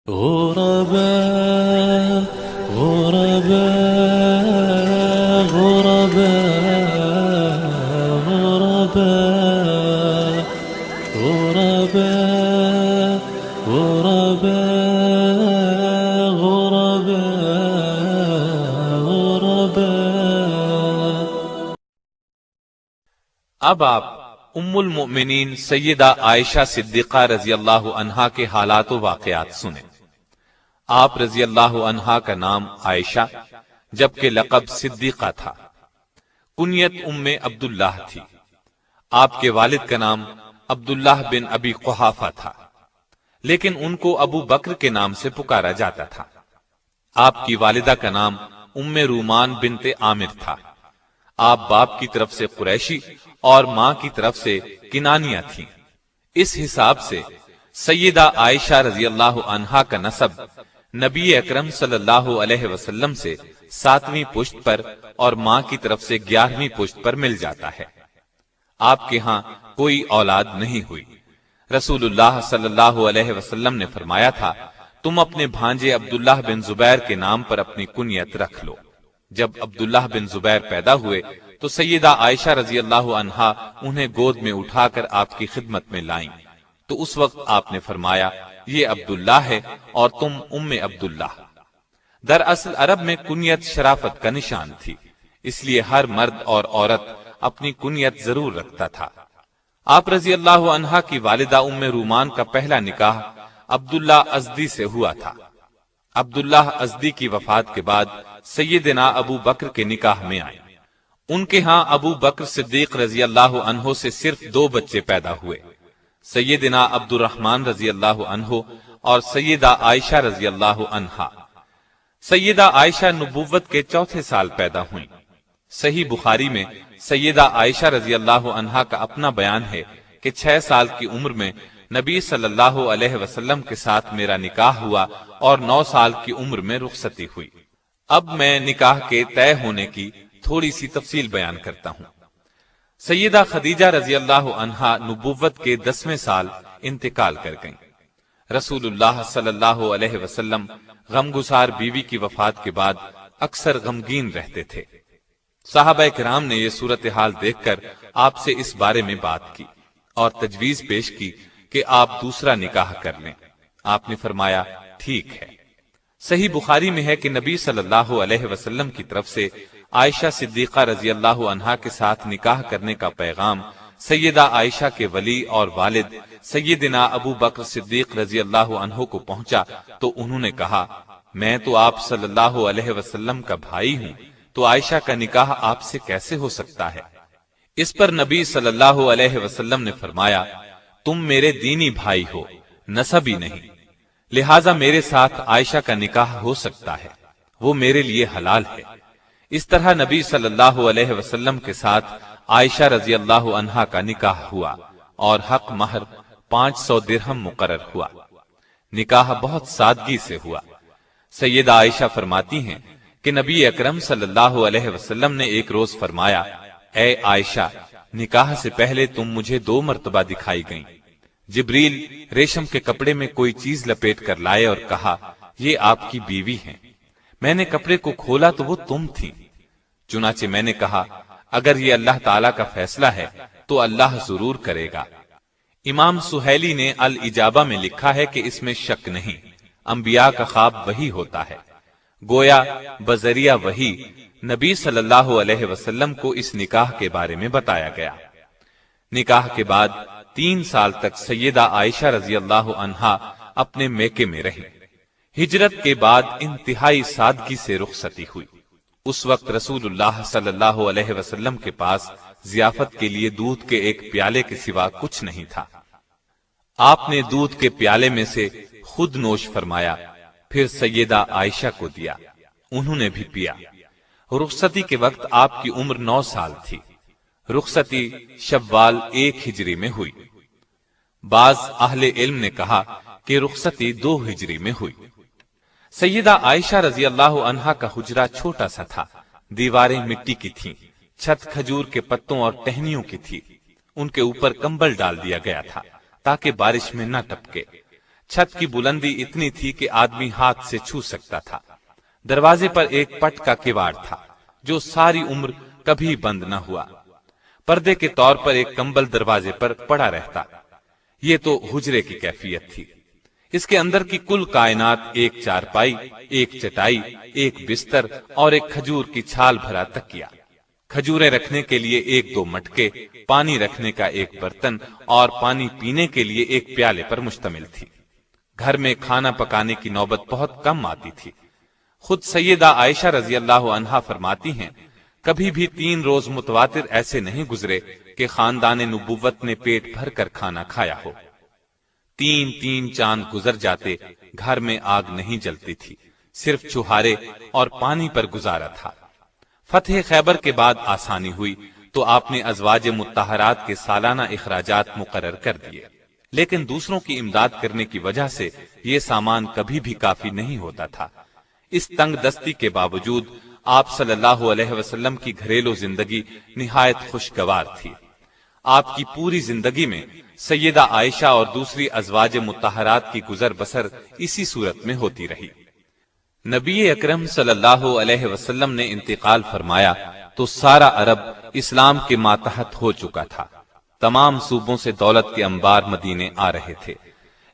غرباء غرباء غرباء غرباء غرباء غرباء غرباء. اب آپ ام المؤمنین سیدہ عائشہ صدیقہ رضی اللہ عنہا کے حالات و واقعات سنیں۔ آپ رضی اللہ عنہا کا نام عائشہ جبکہ لقب صدیقہ تھا۔ کنیت ام عبداللہ تھی۔ آپ کے والد کا نام عبداللہ بن ابی قحافہ تھا، لیکن ان کو ابو بکر کے نام سے پکارا جاتا تھا۔ آپ کی والدہ کا نام ام رومان بنت عامر تھا۔ آپ باپ کی طرف سے قریشی اور ماں کی طرف سے کنانیہ تھیں۔ اس حساب سے سیدہ عائشہ رضی اللہ عنہا کا نسب نبی اکرم صلی اللہ علیہ وسلم سے 7ویں پشت پر اور ماں کی طرف سے 11ویں پشت پر مل جاتا ہے۔ آپ کے ہاں کوئی اولاد نہیں ہوئی۔ رسول اللہ صلی اللہ علیہ وسلم نے فرمایا تھا، تم اپنے بھانجے عبداللہ بن زبیر کے نام پر اپنی کنیت رکھ لو۔ جب عبداللہ بن زبیر پیدا ہوئے تو سیدہ عائشہ رضی اللہ عنہا انہیں گود میں اٹھا کر آپ کی خدمت میں لائیں، تو اس وقت آپ نے فرمایا، یہ عبداللہ ہے اور تم ام عبداللہ۔ دراصل عرب میں کنیت شرافت کا نشان تھی، اس لیے ہر مرد اور عورت اپنی کنیت ضرور رکھتا تھا۔ آپ رضی اللہ عنہا کی والدہ ام رومان کا پہلا نکاح عبداللہ ازدی سے ہوا تھا۔ عبداللہ ازدی کی وفات کے بعد سیدنا ابو بکر کے نکاح میں آئے۔ ان کے ہاں ابو بکر صدیق رضی اللہ عنہ سے صرف 2 بچے پیدا ہوئے، سیدنا عبد الرحمن رضی اللہ عنہ اور سیدہ عائشہ رضی اللہ عنہا۔ سیدہ عائشہ نبوت کے 4تھے سال پیدا ہوئیں۔ صحیح بخاری میں سیدہ عائشہ رضی اللہ عنہا کا اپنا بیان ہے کہ 6 سال کی عمر میں نبی صلی اللہ علیہ وسلم کے ساتھ میرا نکاح ہوا اور 9 سال کی عمر میں رخصتی ہوئی۔ اب میں نکاح کے طے ہونے کی تھوڑی سی تفصیل بیان کرتا ہوں۔ سیدہ خدیجہ رضی اللہ عنہا نبوت کے 10ویں سال انتقال کر گئیں۔ رسول اللہ صلی اللہ علیہ وسلم غمگسار بیوی کی وفات کے بعد اکثر غمگین رہتے تھے۔ صحابہ کرام نے یہ صورتحال دیکھ کر آپ سے اس بارے میں بات کی اور تجویز پیش کی کہ آپ دوسرا نکاح کر لیں۔ آپ نے فرمایا، ٹھیک ہے۔ صحیح بخاری میں ہے کہ نبی صلی اللہ علیہ وسلم کی طرف سے عائشہ صدیقہ رضی اللہ عنہا کے ساتھ نکاح کرنے کا پیغام سیدہ عائشہ کے ولی اور والد سیدنا ابو بکر صدیق رضی اللہ عنہ کو پہنچا تو انہوں نے کہا، میں تو آپ صلی اللہ علیہ وسلم کا بھائی ہوں، تو عائشہ کا نکاح آپ سے کیسے ہو سکتا ہے؟ اس پر نبی صلی اللہ علیہ وسلم نے فرمایا، تم میرے دینی بھائی ہو، نسبی نہیں، لہٰذا میرے ساتھ عائشہ کا نکاح ہو سکتا ہے، وہ میرے لیے حلال ہے۔ اس طرح نبی صلی اللہ علیہ وسلم کے ساتھ عائشہ رضی اللہ عنہا کا نکاح ہوا اور حق مہر 500 درہم مقرر ہوا۔ نکاح بہت سادگی سے ہوا۔ سیدہ عائشہ فرماتی ہیں کہ نبی اکرم صلی اللہ علیہ وسلم نے ایک روز فرمایا، اے عائشہ، نکاح سے پہلے تم مجھے 2 مرتبہ دکھائی گئیں۔ جبریل ریشم کے کپڑے میں کوئی چیز لپیٹ کر لائے اور کہا، یہ آپ کی بیوی ہیں۔ میں نے کپڑے کو کھولا تو وہ تم تھیں۔ چنانچہ میں نے کہا، اگر یہ اللہ تعالیٰ کا فیصلہ ہے تو اللہ ضرور کرے گا۔ امام سہیلی نے الاجابہ میں لکھا ہے کہ اس میں شک نہیں، انبیاء کا خواب وہی ہوتا ہے۔ گویا بذریعہ وحی نبی صلی اللہ علیہ وسلم کو اس نکاح کے بارے میں بتایا گیا۔ نکاح کے بعد 3 سال تک سیدہ عائشہ رضی اللہ عنہا اپنے میکے میں رہیں۔ ہجرت کے بعد انتہائی سادگی سے رخصتی ہوئی۔ اس وقت رسول اللہ صلی اللہ علیہ وسلم کے پاس ضیافت کے لیے دودھ کے ایک پیالے کے سوا کچھ نہیں تھا۔ آپ نے دودھ کے پیالے میں سے خود نوش فرمایا، پھر سیدہ عائشہ کو دیا، انہوں نے بھی پیا۔ رخصتی کے وقت آپ کی عمر 9 سال تھی۔ رخصتی شوال 1 ہجری میں ہوئی۔ بعض اہل علم نے کہا کہ رخصتی 2 ہجری میں ہوئی۔ سیدہ عائشہ رضی اللہ عنہا کا حجرہ چھوٹا سا تھا، دیواریں مٹی کی تھیں، چھت کھجور کے پتوں اور ٹہنیوں کی تھی۔ ان کے اوپر کمبل ڈال دیا گیا تھا تاکہ بارش میں نہ ٹپکے۔ چھت کی بلندی اتنی تھی کہ آدمی ہاتھ سے چھو سکتا تھا۔ دروازے پر ایک پٹ کا کواڑ تھا جو ساری عمر کبھی بند نہ ہوا۔ پردے کے طور پر ایک کمبل دروازے پر پڑا رہتا۔ یہ تو حجرے کی کیفیت تھی۔ اس کے اندر کی کل کائنات ایک چارپائی، ایک چٹائی، ایک بستر اور ایک کھجور کی چھال بھرا تکیہ، کھجوریں رکھنے کے لیے ایک دو مٹکے، پانی رکھنے کا ایک برتن اور پانی پینے کے لیے ایک پیالے پر مشتمل تھی۔ گھر میں کھانا پکانے کی نوبت بہت کم آتی تھی۔ خود سیدہ عائشہ رضی اللہ عنہا فرماتی ہیں، کبھی بھی 3 روز متواتر ایسے نہیں گزرے کہ خاندان نبوت نے پیٹ بھر کر کھانا کھایا ہو۔ 3 چاند گزر جاتے، گھر میں آگ نہیں جلتی تھی، صرف چوہارے اور پانی پر گزارا تھا۔ فتح خیبر کے بعد آسانی ہوئی تو آپ نے ازواج مطہرات کے سالانہ اخراجات مقرر کر دیے، لیکن دوسروں کی امداد کرنے کی وجہ سے یہ سامان کبھی بھی کافی نہیں ہوتا تھا۔ اس تنگ دستی کے باوجود آپ صلی اللہ علیہ وسلم کی گھریلو زندگی نہایت خوشگوار تھی۔ آپ کی پوری زندگی میں سیدہ عائشہ اور دوسری ازواج مطہرات کی گزر بسر اسی صورت میں ہوتی رہی۔ نبی اکرم صلی اللہ علیہ وسلم نے انتقال فرمایا تو سارا عرب اسلام کے ماتحت ہو چکا تھا۔ تمام صوبوں سے دولت کے انبار مدینے آ رہے تھے،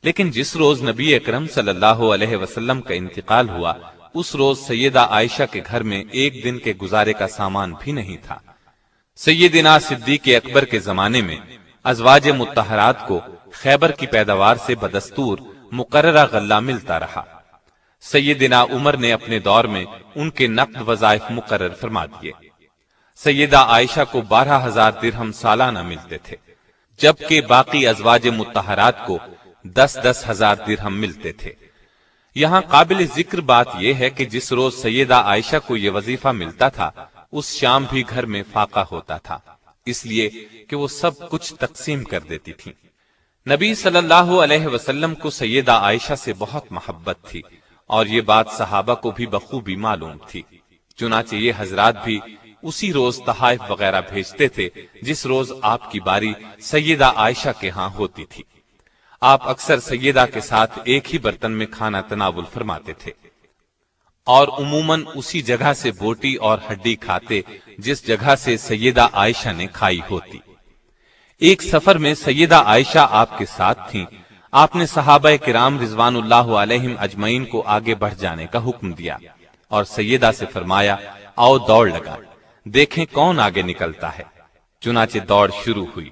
لیکن جس روز نبی اکرم صلی اللہ علیہ وسلم کا انتقال ہوا اس روز سیدہ عائشہ کے گھر میں ایک دن کے گزارے کا سامان بھی نہیں تھا۔ سیدنا صدیق اکبر کے زمانے میں ازواج مطہرات کو خیبر کی پیداوار سے بدستور مقررہ غلہ ملتا رہا۔ سیدنا عمر نے اپنے دور میں ان کے نقد وظائف مقرر فرما دیے۔ سیدہ عائشہ کو 12,000 درہم سالانہ ملتے تھے، جبکہ باقی ازواج مطہرات کو 10,000 درہم ملتے تھے۔ یہاں قابل ذکر بات یہ ہے کہ جس روز سیدہ عائشہ کو یہ وظیفہ ملتا تھا اس شام بھی گھر میں فاقہ ہوتا تھا، اس لیے کہ وہ سب کچھ تقسیم کر دیتی تھی۔ نبی صلی اللہ علیہ وسلم کو سیدہ عائشہ سے بہت محبت تھی اور یہ بات صحابہ کو بھی بخوبی معلوم تھی، چنانچہ یہ حضرات بھی اسی روز تحائف وغیرہ بھیجتے تھے جس روز آپ کی باری سیدہ عائشہ کے ہاں ہوتی تھی۔ آپ اکثر سیدہ کے ساتھ ایک ہی برتن میں کھانا تناول فرماتے تھے اور عموماً اسی جگہ سے بوٹی اور ہڈی کھاتے جس جگہ سے سیدہ عائشہ نے کھائی ہوتی۔ ایک سفر میں سیدہ عائشہ آپ کے ساتھ تھیں۔ آپ نے صحابہ کرام رضوان اللہ علیہم اجمعین کو آگے بڑھ جانے کا حکم دیا اور سیدہ سے فرمایا، آؤ دوڑ لگائیں، دیکھیں کون آگے نکلتا ہے۔ چنانچہ دوڑ شروع ہوئی۔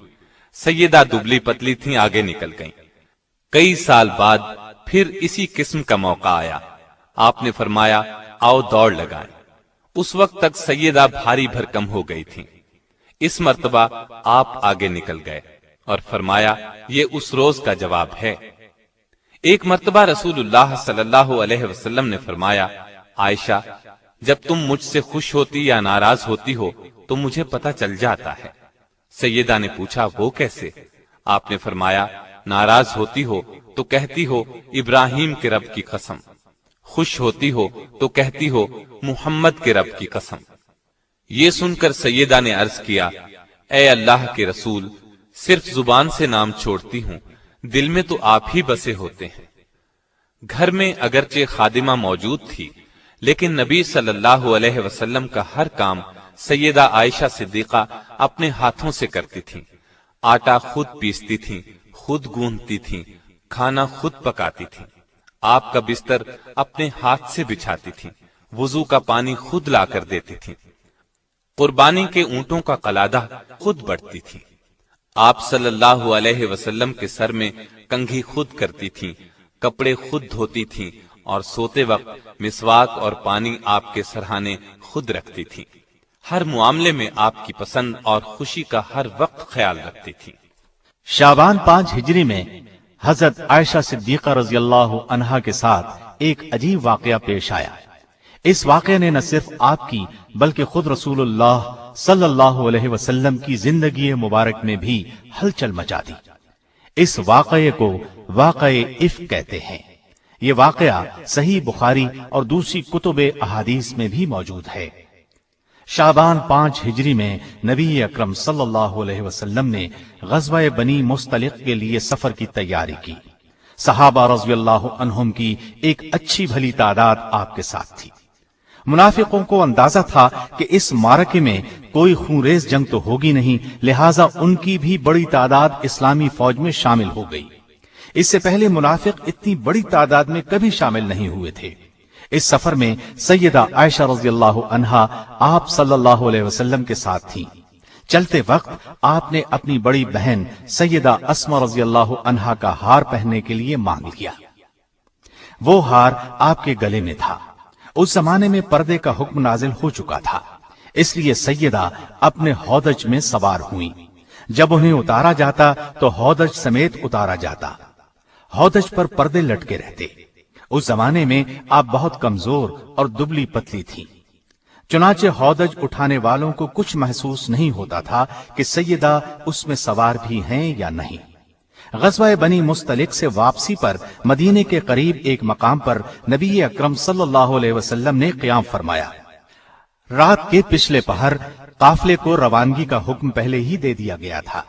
سیدہ دبلی پتلی تھیں، آگے نکل گئیں۔ کئی سال بعد پھر اسی قسم کا موقع آیا۔ آپ نے فرمایا، آؤ دوڑ لگائیں۔ اس وقت تک سیدہ بھاری بھرکم ہو گئی تھیں۔ اس مرتبہ آپ آگے نکل گئے اور فرمایا، یہ اس روز کا جواب ہے۔ ایک مرتبہ رسول اللہ صلی اللہ علیہ وسلم نے فرمایا، عائشہ، جب تم مجھ سے خوش ہوتی یا ناراض ہوتی ہو تو مجھے پتہ چل جاتا ہے۔ سیدہ نے پوچھا، وہ کیسے؟ آپ نے فرمایا، ناراض ہوتی ہو تو کہتی ہو ابراہیم کے رب کی قسم، خوش ہوتی ہو تو کہتی ہو محمد کے رب کی قسم۔ یہ سن کر سیدہ نے عرض کیا، اے اللہ کے رسول، صرف زبان سے نام چھوڑتی ہوں، دل میں تو آپ ہی بسے ہوتے ہیں۔ گھر میں اگرچہ خادمہ موجود تھی لیکن نبی صلی اللہ علیہ وسلم کا ہر کام سیدہ عائشہ صدیقہ اپنے ہاتھوں سے کرتی تھیں۔ آٹا خود پیستی تھیں، خود گوندتی تھیں، کھانا خود پکاتی تھیں، آپ کا بستر اپنے ہاتھ سے بچھاتی تھیں، وضو کا پانی خود لا کر دیتی تھیں، قربانی کے اونٹوں کا قلادہ خود بڑھتی تھیں، آپ صلی اللہ علیہ وسلم کے سر میں کنگھی خود کرتی تھیں، کپڑے خود دھوتی تھیں اور سوتے وقت مسواک اور پانی آپ کے سرہانے خود رکھتی تھیں۔ ہر معاملے میں آپ کی پسند اور خوشی کا ہر وقت خیال رکھتی تھیں۔ شعبان 5 ہجری میں حضرت عائشہ صدیقہ رضی اللہ عنہا کے ساتھ ایک عجیب واقعہ پیش آیا۔ اس واقعے نے نہ صرف آپ کی بلکہ خود رسول اللہ صلی اللہ علیہ وسلم کی زندگی مبارک میں بھی ہلچل مچا دی۔ اس واقعے کو واقعہ افک کہتے ہیں۔ یہ واقعہ صحیح بخاری اور دوسری کتب احادیث میں بھی موجود ہے۔ شعبان 5 ہجری میں نبی اکرم صلی اللہ علیہ وسلم نے غزوہ بنی مستلق کے لیے سفر کی تیاری کی۔ صحابہ رضی اللہ عنہم کی ایک اچھی بھلی تعداد آپ کے ساتھ تھی۔ منافقوں کو اندازہ تھا کہ اس معرکے میں کوئی خونریز جنگ تو ہوگی نہیں، لہٰذا ان کی بھی بڑی تعداد اسلامی فوج میں شامل ہو گئی۔ اس سے پہلے منافق اتنی بڑی تعداد میں کبھی شامل نہیں ہوئے تھے۔ اس سفر میں سیدہ عائشہ رضی اللہ عنہا آپ صلی اللہ علیہ وسلم کے ساتھ تھیں۔ چلتے وقت آپ نے اپنی بڑی بہن سیدہ اسماء رضی اللہ عنہا کا ہار پہننے کے لیے مانگ لیا۔ وہ ہار آپ کے گلے میں تھا۔ اس زمانے میں پردے کا حکم نازل ہو چکا تھا، اس لیے سیدہ اپنے ہودج میں سوار ہوئیں۔ جب انہیں اتارا جاتا تو ہودج سمیت اتارا جاتا۔ ہودج پر پردے لٹکے رہتے۔ اس زمانے میں آپ بہت کمزور اور دبلی پتلی تھی، چنانچہ ہودج اٹھانے والوں کو کچھ محسوس نہیں ہوتا تھا کہ سیدہ اس میں سوار بھی ہیں یا نہیں۔ غزوہ بنی مستلق سے واپسی پر مدینے کے قریب ایک مقام پر نبی اکرم صلی اللہ علیہ وسلم نے قیام فرمایا۔ رات کے پچھلے پہر قافلے کو روانگی کا حکم پہلے ہی دے دیا گیا تھا،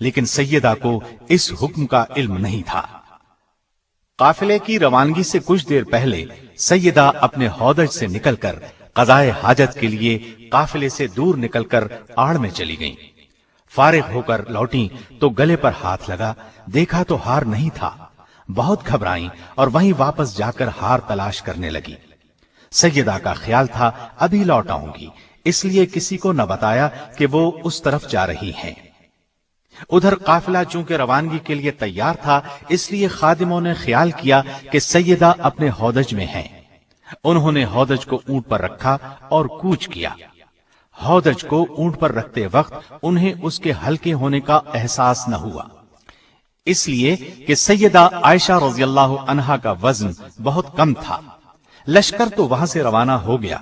لیکن سیدہ کو اس حکم کا علم نہیں تھا۔ قافلے کی روانگی سے کچھ دیر پہلے سیدہ اپنے ہودج سے نکل کر قضائے حاجت کے لیے قافلے سے دور نکل کر آڑ میں چلی گئیں۔ فارغ ہو کر لوٹیں تو گلے پر ہاتھ لگا، دیکھا تو ہار نہیں تھا۔ بہت گھبرائیں اور وہیں واپس جا کر ہار تلاش کرنے لگی۔ سیدہ کا خیال تھا ابھی لوٹ آؤں گی، اس لیے کسی کو نہ بتایا کہ وہ اس طرف جا رہی ہیں۔ ادھر قافلہ چونکہ روانگی کے لیے تیار تھا، اس لیے خادموں نے خیال کیا کہ سیدہ اپنے ہودج میں ہیں۔ انہوں نے ہودج کو اونٹ پر رکھا اور کوچ کیا۔ ہودج کو اونٹ پر رکھتے وقت انہیں اس کے ہلکے ہونے کا احساس نہ ہوا، اس لیے کہ سیدہ عائشہ رضی اللہ عنہا کا وزن بہت کم تھا۔ لشکر تو وہاں سے روانہ ہو گیا،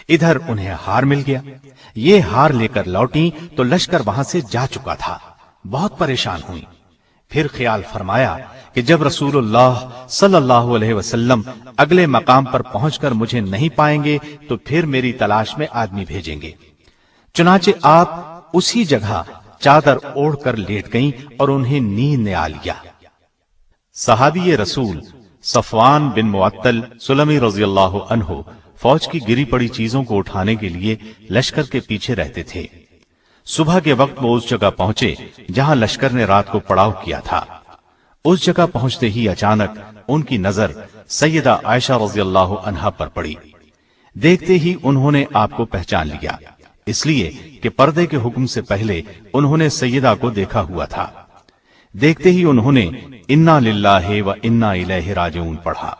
ادھر انہیں ہار مل گیا۔ یہ ہار لے کر لوٹیں تو لشکر وہاں سے جا چکا تھا، بہت پریشان ہوئی۔ پھر خیال فرمایا کہ جب رسول اللہ صلی اللہ علیہ وسلم اگلے مقام پر پہنچ کر مجھے نہیں پائیں گے تو پھر میری تلاش میں آدمی بھیجیں گے۔ چنانچہ آپ اسی جگہ چادر اوڑھ کر لیٹ گئیں اور انہیں نیند نے آ لیا۔ صحابی رسول صفوان بن معطل سلمی رضی اللہ عنہ فوج کی گری پڑی چیزوں کو اٹھانے کے لیے لشکر کے پیچھے رہتے تھے۔ صبح کے وقت وہ اس جگہ پہنچے جہاں لشکر نے رات کو پڑاؤ کیا تھا۔ اس جگہ پہنچتے ہی اچانک ان کی نظر سیدہ عائشہ رضی اللہ عنہا پر پڑی۔ دیکھتے ہی انہوں نے آپ کو پہچان لیا، اس لیے کہ پردے کے حکم سے پہلے انہوں نے سیدہ کو دیکھا ہوا تھا۔ دیکھتے ہی انہوں نے انا للہ و انا الیہ راجعون پڑھا۔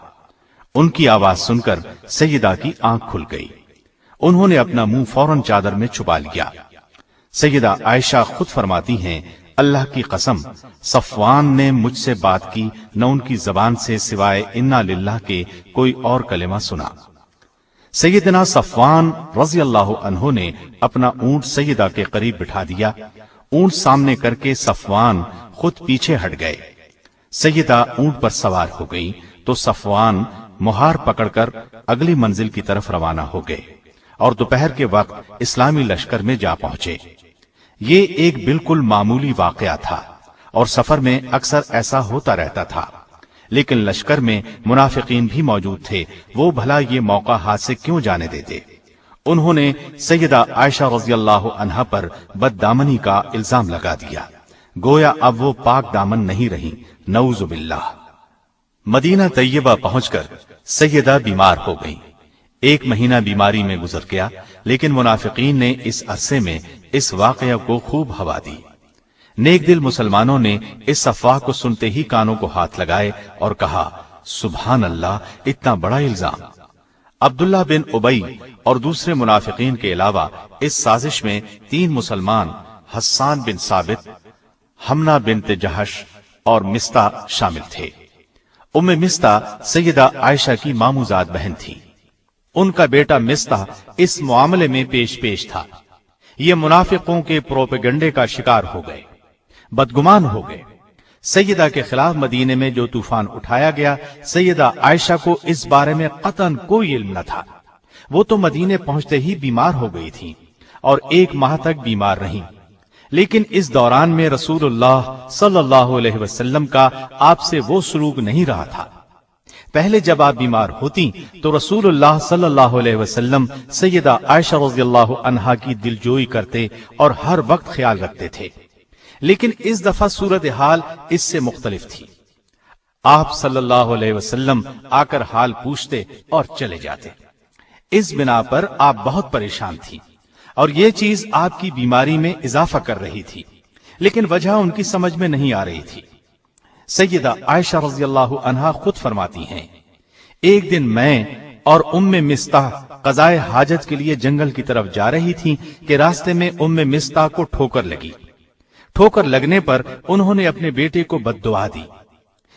ان کی آواز سن کر سیدہ کی آنکھ کھل گئی۔ انہوں نے اپنا منہ فوراً چادر میں چھپا لیا۔ سیدہ عائشہ خود فرماتی ہیں، اللہ کی قسم صفوان نے مجھ سے بات کی، نہ ان کی زبان سے سوائے انا للہ کے کوئی اور کلمہ سنا۔ سیدنا صفوان رضی اللہ عنہ نے اپنا اونٹ سیدہ کے قریب بٹھا دیا۔ اونٹ سامنے کر کے صفوان خود پیچھے ہٹ گئے۔ سیدہ اونٹ پر سوار ہو گئی تو صفوان مہار پکڑ کر اگلی منزل کی طرف روانہ ہو گئے اور دوپہر کے وقت اسلامی لشکر میں جا پہنچے۔ یہ ایک بالکل معمولی واقعہ تھا اور سفر میں اکثر ایسا ہوتا رہتا تھا، لیکن لشکر میں منافقین بھی موجود تھے، وہ بھلا یہ موقع ہاتھ سے کیوں جانے دیتے؟ انہوں نے سیدہ عائشہ رضی اللہ عنہا پر بددامنی کا الزام لگا دیا، گویا اب وہ پاک دامن نہیں رہی، نعوذ باللہ۔ مدینہ طیبہ پہنچ کر سیدہ بیمار ہو گئی۔ 1 مہینہ بیماری میں گزر گیا، لیکن منافقین نے اس عرصے میں اس واقعہ کو خوب ہوا دی۔ نیک دل مسلمانوں نے اس افواہ کو سنتے ہی کانوں کو ہاتھ لگائے اور کہا، سبحان اللہ، اتنا بڑا الزام۔ عبداللہ بن ابی اور دوسرے منافقین کے علاوہ اس سازش میں 3 مسلمان حسان بن ثابت، حمنہ بنت جہش اور مستہ شامل تھے۔ ام مستہ سیدہ عائشہ کی ماموزاد بہن تھی۔ ان کا بیٹا مستہ اس معاملے میں پیش تھا۔ یہ منافقوں کے پروپیگنڈے کا شکار ہو گئے، بدگمان ہو گئے۔ سیدہ کے خلاف مدینے میں جو طوفان اٹھایا گیا، سیدہ عائشہ کو اس بارے میں قطعاً کوئی علم نہ تھا۔ وہ تو مدینے پہنچتے ہی بیمار ہو گئی تھی اور 1 ماہ تک بیمار رہیں، لیکن اس دوران میں رسول اللہ صلی اللہ علیہ وسلم کا آپ سے وہ سلوک نہیں رہا تھا۔ پہلے جب آپ بیمار ہوتی تو رسول اللہ صلی اللہ علیہ وسلم سیدہ عائشہ رضی اللہ عنہا کی دلجوئی کرتے اور ہر وقت خیال رکھتے تھے، لیکن اس دفعہ صورتحال اس سے مختلف تھی۔ آپ صلی اللہ علیہ وسلم آ کر حال پوچھتے اور چلے جاتے۔ اس بنا پر آپ بہت پریشان تھی اور یہ چیز آپ کی بیماری میں اضافہ کر رہی تھی، لیکن وجہ ان کی سمجھ میں نہیں آ رہی تھی۔ سیدہ عائشہ رضی اللہ عنہا خود فرماتی ہیں، ایک دن میں اور ام مستح قضائے حاجت کے لیے جنگل کی طرف جا رہی تھی کہ راستے میں ام مستح کو ٹھوکر لگی۔ ٹھوکر لگنے پر انہوں نے اپنے بیٹے کو بد دعا دی۔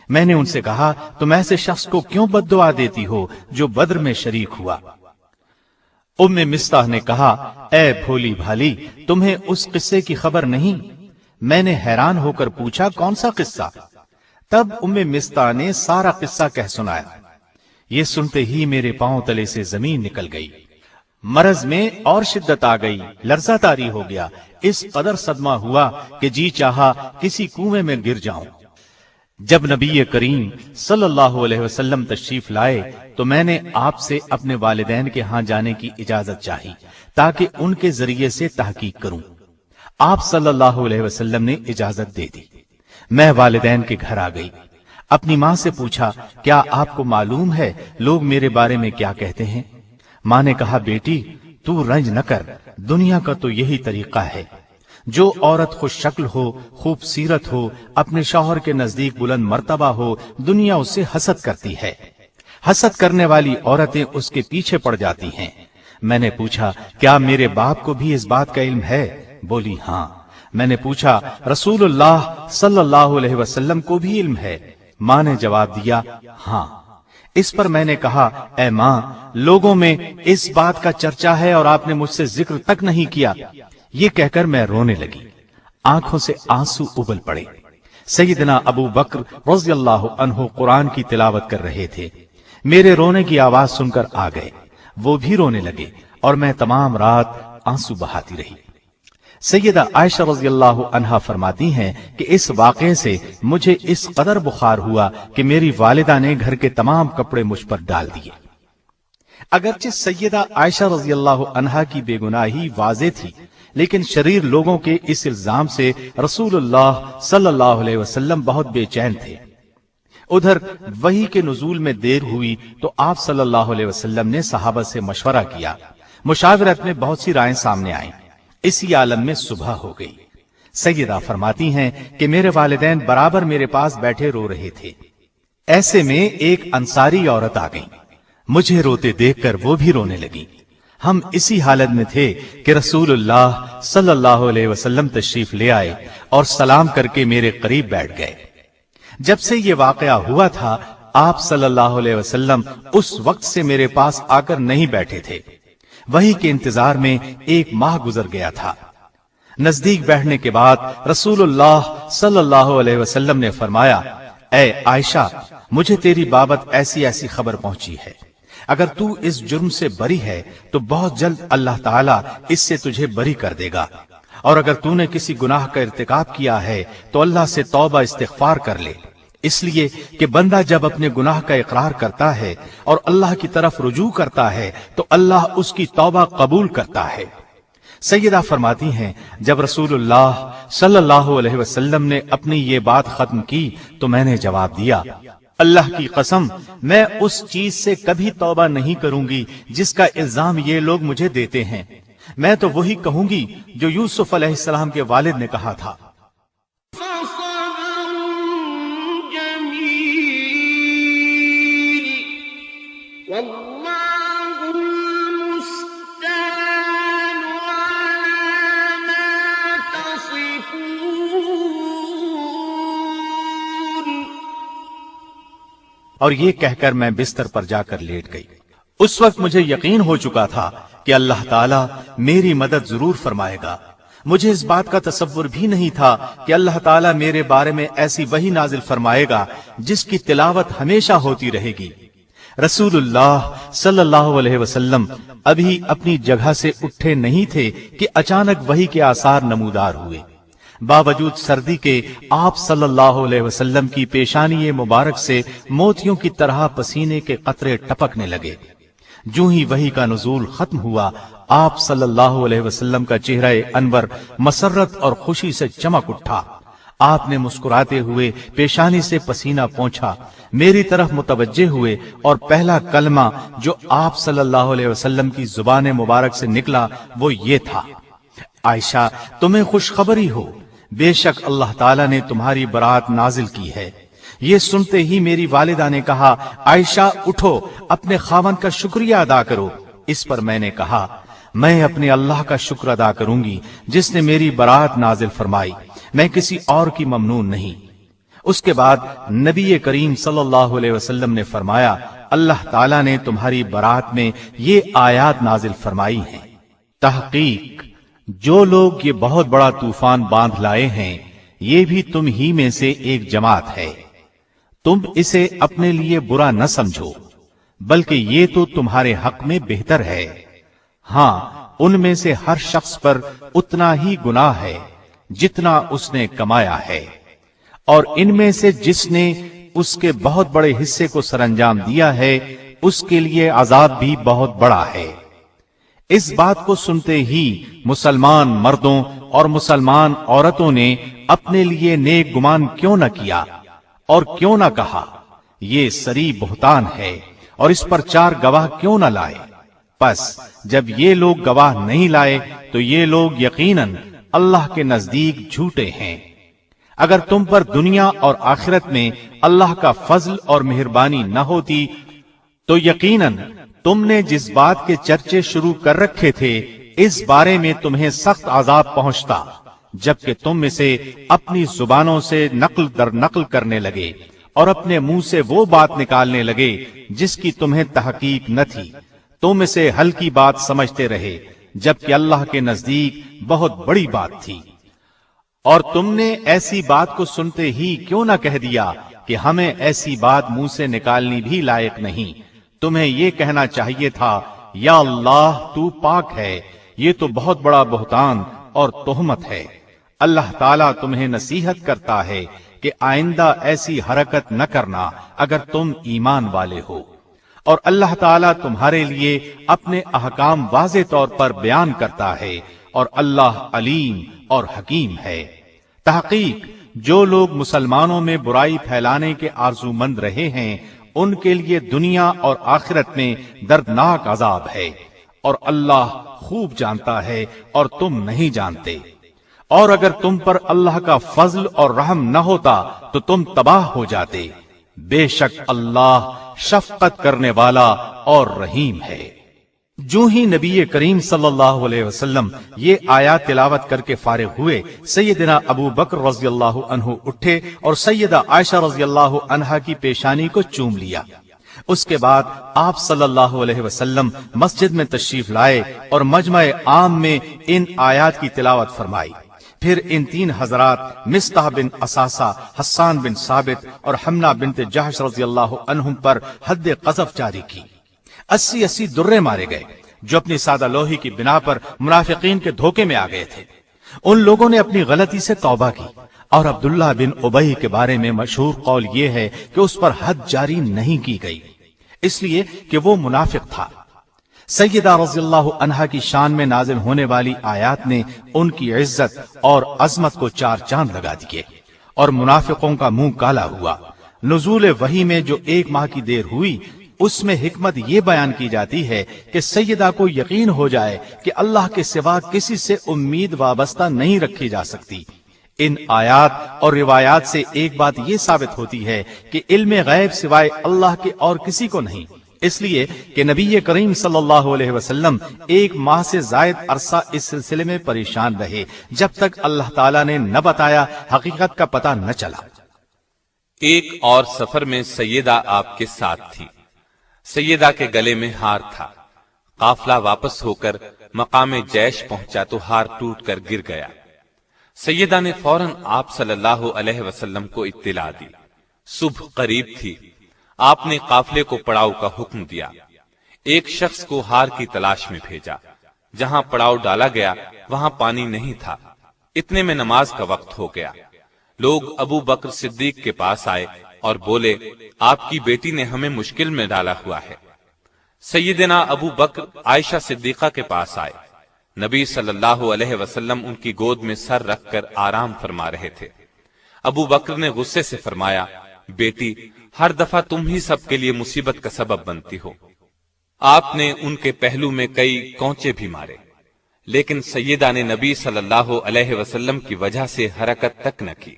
میں نے ان سے کہا، تم ایسے شخص کو کیوں بد دعا دیتی ہو جو بدر میں شریک ہوا؟ ام مستح نے کہا، اے بھولی بھالی، تمہیں اس قصے کی خبر نہیں؟ میں نے حیران ہو کر پوچھا، کون سا قصہ؟ تب ام مستح نے سارا قصہ کہہ سنایا۔ یہ سنتے ہی میرے پاؤں تلے سے زمین نکل گئی، مرض میں اور شدت آ گئی، لرزہ طاری ہو گیا، اس قدر صدمہ ہوا کہ جی چاہا کسی کنویں میں گر جاؤں۔ جب نبی کریم صلی اللہ علیہ وسلم تشریف لائے تو میں نے آپ سے اپنے والدین کے ہاں جانے کی اجازت چاہی تاکہ ان کے ذریعے سے تحقیق کروں۔ آپ صلی اللہ علیہ وسلم نے اجازت دے دی۔ میں والدین کے گھر آ گئی، اپنی ماں سے پوچھا، کیا آپ کو معلوم ہے لوگ میرے بارے میں کیا کہتے ہیں؟ ماں نے کہا، بیٹی تو رنج نہ کر، دنیا کا تو یہی طریقہ ہے، جو عورت خوش شکل ہو، خوبصورت ہو، اپنے شوہر کے نزدیک بلند مرتبہ ہو، دنیا اس سے حسد کرتی ہے، حسد کرنے والی عورتیں اس کے پیچھے پڑ جاتی ہیں۔ میں نے پوچھا، کیا میرے باپ کو بھی اس بات کا علم ہے؟ بولی ہاں۔ میں نے پوچھا، رسول اللہ صلی اللہ علیہ وسلم کو بھی علم ہے؟ ماں نے جواب دیا، ہاں۔ اس پر میں نے کہا، اے ماں، لوگوں میں اس بات کا چرچا ہے اور آپ نے مجھ سے ذکر تک نہیں کیا۔ یہ کہہ کر میں رونے لگی، آنکھوں سے آنسو ابل پڑے۔ سیدنا ابو بکر رضی اللہ عنہ قرآن کی تلاوت کر رہے تھے، میرے رونے کی آواز سن کر آ گئے، وہ بھی رونے لگے اور میں تمام رات آنسو بہاتی رہی۔ سیدہ عائشہ رضی اللہ عنہا فرماتی ہیں کہ اس واقعے سے مجھے اس قدر بخار ہوا کہ میری والدہ نے گھر کے تمام کپڑے مجھ پر ڈال دیے۔ اگرچہ سیدہ عائشہ رضی اللہ عنہا کی بے گناہی واضح تھی، لیکن شریر لوگوں کے اس الزام سے رسول اللہ صلی اللہ علیہ وسلم بہت بے چین تھے۔ ادھر وحی کے نزول میں دیر ہوئی تو آپ صلی اللہ علیہ وسلم نے صحابہ سے مشورہ کیا، مشاورت میں بہت سی رائیں سامنے آئیں۔ اسی عالم میں صبح ہو گئی۔ سیدہ فرماتی ہیں کہ میرے والدین برابر میرے پاس بیٹھے رو رہے تھے، ایسے میں ایک انصاری عورت آ گئی، مجھے روتے دیکھ کر وہ بھی رونے لگی۔ ہم اسی حالت میں تھے کہ رسول اللہ صلی اللہ علیہ وسلم تشریف لے آئے اور سلام کر کے میرے قریب بیٹھ گئے۔ جب سے یہ واقعہ ہوا تھا، آپ صلی اللہ علیہ وسلم اس وقت سے میرے پاس آ کر نہیں بیٹھے تھے۔ وحی کے انتظار میں 1 ماہ گزر گیا تھا۔ نزدیک بیٹھنے کے بعد رسول اللہ صلی اللہ علیہ وسلم نے فرمایا، اے عائشہ، مجھے تیری بابت ایسی ایسی خبر پہنچی ہے، اگر تو اس جرم سے بری ہے تو بہت جلد اللہ تعالیٰ اس سے تجھے بری کر دے گا، اور اگر تو نے کسی گناہ کا ارتکاب کیا ہے تو اللہ سے توبہ استغفار کر لے، اس لیے کہ بندہ جب اپنے گناہ کا اقرار کرتا ہے اور اللہ کی طرف رجوع کرتا ہے تو اللہ اس کی توبہ قبول کرتا ہے۔ سیدہ فرماتی ہیں، جب رسول اللہ صلی اللہ علیہ وسلم نے اپنی یہ بات ختم کی تو میں نے جواب دیا، اللہ کی قسم، میں اس چیز سے کبھی توبہ نہیں کروں گی جس کا الزام یہ لوگ مجھے دیتے ہیں۔ میں تو وہی کہوں گی جو یوسف علیہ السلام کے والد نے کہا تھا۔ اور یہ کہہ کر میں بستر پر جا کر لیٹ گئی۔ اس وقت مجھے یقین ہو چکا تھا کہ اللہ تعالیٰ میری مدد ضرور فرمائے گا۔ مجھے اس بات کا تصور بھی نہیں تھا کہ اللہ تعالیٰ میرے بارے میں ایسی وحی نازل فرمائے گا جس کی تلاوت ہمیشہ ہوتی رہے گی۔ رسول اللہ صلی اللہ علیہ وسلم ابھی اپنی جگہ سے اٹھے نہیں تھے کہ اچانک وحی کے آثار نمودار ہوئے۔ باوجود سردی کے آپ صلی اللہ علیہ وسلم کی پیشانی مبارک سے موتیوں کی طرح پسینے کے قطرے ٹپکنے لگے۔ جو ہی وحی کا نزول ختم ہوا، آپ صلی اللہ علیہ وسلم کا چہرہ انور مسرت اور خوشی سے چمک اٹھا۔ آپ نے مسکراتے ہوئے پیشانی سے پسینہ پونچھا، میری طرف متوجہ ہوئے اور پہلا کلمہ جو آپ صلی اللہ علیہ وسلم کی زبان مبارک سے نکلا وہ یہ تھا: عائشہ، تمہیں خوشخبری ہو، بے شک اللہ تعالیٰ نے تمہاری برات نازل کی ہے۔ یہ سنتے ہی میری والدہ نے کہا، عائشہ اٹھو، اپنے خاوند کا شکریہ ادا کرو۔ اس پر میں نے کہا، میں اپنے اللہ کا شکر ادا کروں گی جس نے میری برات نازل فرمائی، میں کسی اور کی ممنون نہیں۔ اس کے بعد نبی کریم صلی اللہ علیہ وسلم نے فرمایا، اللہ تعالیٰ نے تمہاری برات میں یہ آیات نازل فرمائی ہیں: تحقیق جو لوگ یہ بہت بڑا طوفان باندھ لائے ہیں یہ بھی تم ہی میں سے ایک جماعت ہے، تم اسے اپنے لیے برا نہ سمجھو بلکہ یہ تو تمہارے حق میں بہتر ہے۔ ہاں، ان میں سے ہر شخص پر اتنا ہی گناہ ہے جتنا اس نے کمایا ہے، اور ان میں سے جس نے اس کے بہت بڑے حصے کو سر انجام دیا ہے اس کے لیے عذاب بھی بہت بڑا ہے۔ اس بات کو سنتے ہی مسلمان مردوں اور مسلمان عورتوں نے اپنے لیے نیک گمان کیوں نہ کیا اور کیوں نہ کہا، یہ سری بہتان ہے، اور اس پر 4 گواہ کیوں نہ لائے؟ پس جب یہ لوگ گواہ نہیں لائے تو یہ لوگ یقیناً اللہ کے نزدیک جھوٹے ہیں۔ اگر تم پر دنیا اور آخرت میں اللہ کا فضل اور مہربانی نہ ہوتی تو یقیناً تم نے جس بات کے چرچے شروع کر رکھے تھے اس بارے میں تمہیں سخت عذاب پہنچتا، جبکہ تم میں سے اپنی زبانوں سے نقل در نقل کرنے لگے اور اپنے منہ سے وہ بات نکالنے لگے جس کی تمہیں تحقیق نہ تھی، تم اسے ہلکی بات سمجھتے رہے جبکہ اللہ کے نزدیک بہت بڑی بات تھی۔ اور تم نے ایسی بات کو سنتے ہی کیوں نہ کہہ دیا کہ ہمیں ایسی بات منہ سے نکالنی بھی لائق نہیں، تمہیں یہ کہنا چاہیے تھا، یا اللہ تو پاک ہے، یہ تو بہت بڑا بہتان اور تہمت ہے۔ اللہ تعالیٰ تمہیں نصیحت کرتا ہے کہ آئندہ ایسی حرکت نہ کرنا اگر تم ایمان والے ہو، اور اللہ تعالیٰ تمہارے لیے اپنے احکام واضح طور پر بیان کرتا ہے، اور اللہ علیم اور حکیم ہے۔ تحقیق جو لوگ مسلمانوں میں برائی پھیلانے کے آرزو مند رہے ہیں ان کے لیے دنیا اور آخرت میں دردناک عذاب ہے، اور اللہ خوب جانتا ہے اور تم نہیں جانتے۔ اور اگر تم پر اللہ کا فضل اور رحم نہ ہوتا تو تم تباہ ہو جاتے، بے شک اللہ شفقت کرنے والا اور رحیم ہے۔ جو ہی نبی کریم صلی اللہ علیہ وسلم یہ آیات تلاوت کر کے فارغ ہوئے، سیدنا ابو بکر رضی اللہ عنہ اٹھے اور سیدہ عائشہ رضی اللہ عنہا کی پیشانی کو چوم لیا۔ اس کے بعد آپ صلی اللہ علیہ وسلم مسجد میں تشریف لائے اور مجمع عام میں ان آیات کی تلاوت فرمائی۔ پھر ان 3 حضرات مصطح بن اساسہ، حسان بن ثابت اور حمنہ بنت جحش رضی اللہ عنہم پر حد قذف جاری کی۔ 80 درے مارے گئے جو اپنی سادہ لوہی کی بنا پر منافقین کے دھوکے میں آ گئے تھے۔ ان لوگوں نے اپنی غلطی سے توبہ کی، اور عبداللہ بن ابی کے بارے میں مشہور قول یہ ہے کہ اس پر حد جاری نہیں کی گئی، اس لیے کہ وہ منافق تھا۔ سیدہ رضی اللہ عنہا کی شان میں نازل ہونے والی آیات نے ان کی عزت اور عظمت کو 4 چاند لگا دیے، اور منافقوں کا منہ کالا ہوا۔ نزول وحی میں جو 1 ماہ کی دیر ہوئی اس میں حکمت یہ بیان کی جاتی ہے کہ سیدہ کو یقین ہو جائے کہ اللہ کے سوا کسی سے امید وابستہ نہیں رکھی جا سکتی۔ ان آیات اور روایات سے ایک بات یہ ثابت ہوتی ہے کہ علم غیب سوائے اللہ کے اور کسی کو نہیں، اس لیے کہ نبی کریم صلی اللہ علیہ وسلم 1 ماہ سے زائد عرصہ اس سلسلے میں پریشان رہے جب تک اللہ تعالیٰ نے نہ بتایا، حقیقت کا پتہ نہ چلا۔ ایک اور سفر میں سیدہ آپ کے ساتھ تھی۔ سیدہ کے گلے میں ہار تھا۔ قافلہ واپس ہو کر مقام جیش پہنچا تو ہار ٹوٹ کر گر گیا۔ سیدہ نے فوراً آپ صلی اللہ علیہ وسلم کو اطلاع دی۔ صبح قریب تھی۔ آپ نے قافلے کو پڑاؤ کا حکم دیا۔ ایک شخص کو ہار کی تلاش میں بھیجا۔ جہاں پڑاؤ ڈالا گیا وہاں پانی نہیں تھا۔ اتنے میں نماز کا وقت ہو گیا۔ لوگ ابو بکر صدیق کے پاس آئے اور بولے، آپ کی بیٹی نے ہمیں مشکل میں ڈالا ہوا ہے۔ سیدنا ابو بکر عائشہ صدیقہ کے پاس آئے۔ نبی صلی اللہ علیہ وسلم ان کی گود میں سر رکھ کر آرام فرما رہے تھے۔ ابو بکر نے غصے سے فرمایا، بیٹی، ہر دفعہ تم ہی سب کے لیے مصیبت کا سبب بنتی ہو۔ آپ نے ان کے پہلو میں کئی کونچے بھی مارے، لیکن سیدہ نے نبی صلی اللہ علیہ وسلم کی وجہ سے حرکت تک نہ کی۔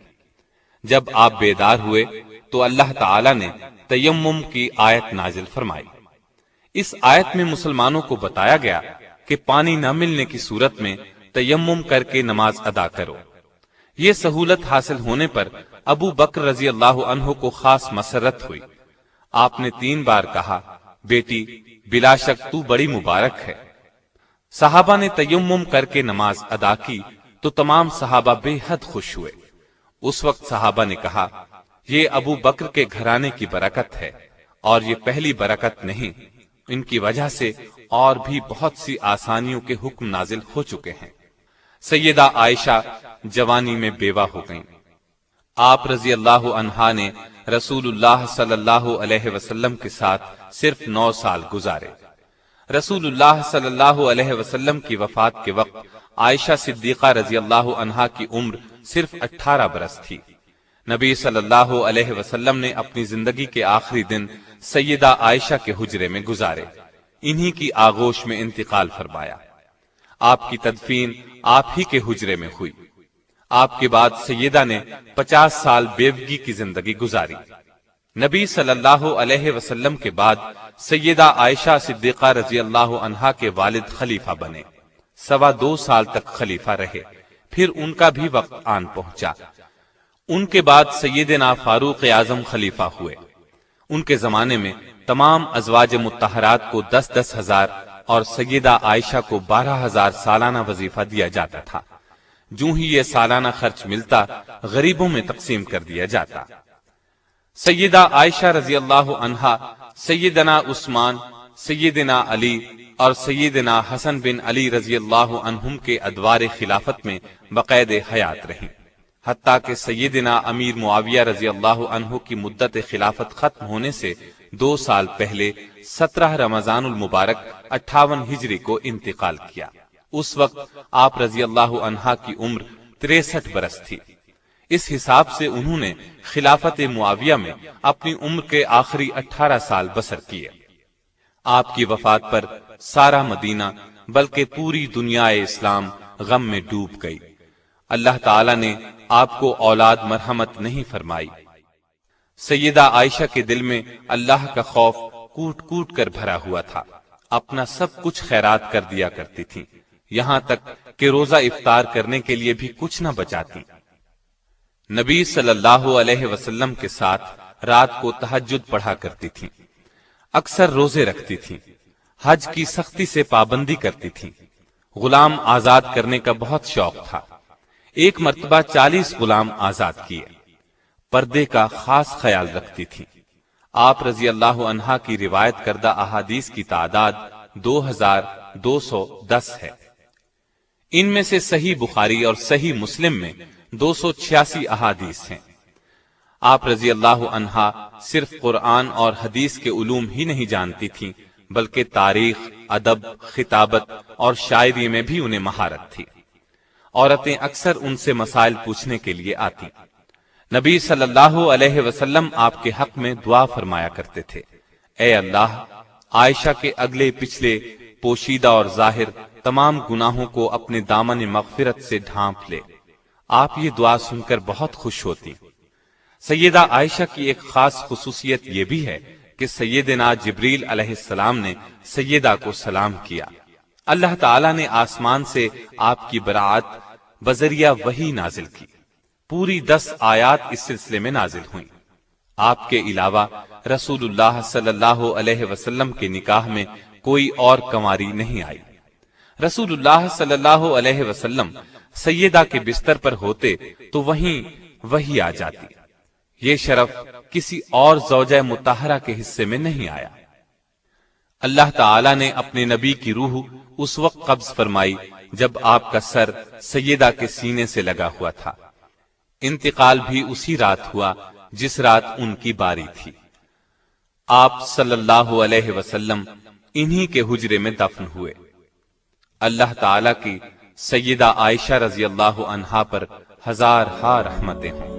جب آپ بیدار ہوئے تو اللہ تعالی نے تیمم کی آیت نازل فرمائی۔ اس آیت میں مسلمانوں کو بتایا گیا کہ پانی نہ ملنے کی صورت میں تیمم کر کے نماز ادا کرو۔ یہ سہولت حاصل ہونے پر ابو بکر رضی اللہ عنہ کو خاص مسرت ہوئی۔ آپ نے 3 بار کہا، بیٹی، بلا شک تو بڑی مبارک ہے۔ صحابہ نے تیمم کر کے نماز ادا کی تو تمام صحابہ بے حد خوش ہوئے۔ اس وقت صحابہ نے کہا، یہ ابو بکر کے گھرانے کی برکت ہے، اور یہ پہلی برکت نہیں، ان کی وجہ سے اور بھی بہت سی آسانیوں کے حکم نازل ہو چکے ہیں۔ سیدہ عائشہ جوانی میں بیوہ ہو گئیں۔ آپ رضی اللہ عنہا نے رسول اللہ صلی اللہ علیہ وسلم کے ساتھ صرف 9 سال گزارے۔ رسول اللہ صلی اللہ علیہ وسلم کی وفات کے وقت عائشہ صدیقہ رضی اللہ عنہا کی عمر صرف 18 برس تھی۔ نبی صلی اللہ علیہ وسلم نے اپنی زندگی کے آخری دن سیدہ عائشہ کے حجرے میں گزارے، انہی کی آغوش میں انتقال فرمایا۔ آپ کی تدفین آپ ہی کے حجرے میں ہوئی۔ آپ کے بعد سیدہ نے 50 سال بیوگی کی زندگی گزاری۔ نبی صلی اللہ علیہ وسلم کے بعد سیدہ عائشہ صدیقہ رضی اللہ عنہا کے والد خلیفہ بنے، 2.25 سال تک خلیفہ رہے، پھر ان کا بھی وقت آن پہنچا۔ ان کے بعد سیدنا فاروق اعظم خلیفہ ہوئے۔ ان کے زمانے میں تمام ازواج مطہرات کو 10-10 ہزار اور سیدہ عائشہ کو 12,000 سالانہ وظیفہ دیا جاتا تھا۔ جو ہی یہ سالانہ خرچ ملتا غریبوں میں تقسیم کر دیا جاتا۔ سیدہ عائشہ رضی اللہ عنہا سیدنا عثمان، سیدنا علی اور سیدنا حسن بن علی رضی اللہ عنہم کے ادوار خلافت میں بقید حیات رہیں، حتیٰ کہ سیدنا امیر معاویہ رضی اللہ عنہ کی مدت خلافت ختم ہونے سے 2 سال پہلے 17 رمضان المبارک 58 ہجری کو انتقال کیا۔ اس وقت آپ رضی اللہ عنہا کی عمر 63 برس تھی۔ اس حساب سے انہوں نے خلافت معاویہ میں اپنی عمر کے آخری 18 سال بسر کیے۔ آپ کی وفات پر سارا مدینہ بلکہ پوری دنیا اسلام غم میں ڈوب گئی۔ اللہ تعالی نے آپ کو اولاد مرحمت نہیں فرمائی۔ سیدہ عائشہ کے دل میں اللہ کا خوف کوٹ کوٹ کر بھرا ہوا تھا، اپنا سب کچھ خیرات کر دیا کرتی تھی، یہاں تک کہ روزہ افطار کرنے کے لیے بھی کچھ نہ بچاتی۔ نبی صلی اللہ علیہ وسلم کے ساتھ رات کو تہجد پڑھا کرتی تھی، اکثر روزے رکھتی تھی، حج کی سختی سے پابندی کرتی تھی، غلام آزاد کرنے کا بہت شوق تھا۔ ایک مرتبہ 40 غلام آزاد کیے۔ پردے کا خاص خیال رکھتی تھی۔ آپ رضی اللہ عنہا کی روایت کردہ احادیث کی تعداد 2210 ہے۔ ان میں سے صحیح بخاری اور صحیح مسلم میں 286 احادیث ہیں۔ آپ رضی اللہ عنہا صرف قرآن اور حدیث کے علوم ہی نہیں جانتی تھیں، بلکہ تاریخ، ادب، خطابت اور شاعری میں بھی انہیں مہارت تھی۔ عورتیں اکثر ان سے مسائل پوچھنے کے لیے آتی۔ نبی صلی اللہ علیہ وسلم آپ کے حق میں دعا فرمایا کرتے تھے، اے اللہ، عائشہ کے اگلے پچھلے، پوشیدہ اور ظاہر تمام گناہوں کو اپنے دامن مغفرت سے ڈھانپ لے۔ آپ یہ دعا سن کر بہت خوش ہوتی۔ سیدہ عائشہ کی ایک خاص خصوصیت یہ بھی ہے کہ سیدنا جبریل علیہ السلام نے سیدہ کو سلام کیا۔ اللہ تعالی نے آسمان سے آپ کی برات بذریعہ وحی نازل کی۔ پوری 10 آیات اس سلسلے میں نازل ہوئیں۔ آپ کے علاوہ رسول اللہ صلی اللہ علیہ وسلم کے نکاح میں کوئی اور کنواری نہیں آئی۔ رسول اللہ صلی اللہ علیہ وسلم سیدہ کے بستر پر ہوتے تو وہیں وحی آ جاتی۔ یہ شرف کسی اور زوجہ مطہرہ کے حصے میں نہیں آیا۔ اللہ تعالی نے اپنے نبی کی روح اس وقت قبض فرمائی جب آپ کا سر سیدہ کے سینے سے لگا ہوا تھا۔ انتقال بھی اسی رات ہوا جس رات ان کی باری تھی۔ آپ صلی اللہ علیہ وسلم انہی کے حجرے میں دفن ہوئے۔ اللہ تعالی کی سیدہ عائشہ رضی اللہ عنہا پر ہزار ہا رحمتیں ہوں۔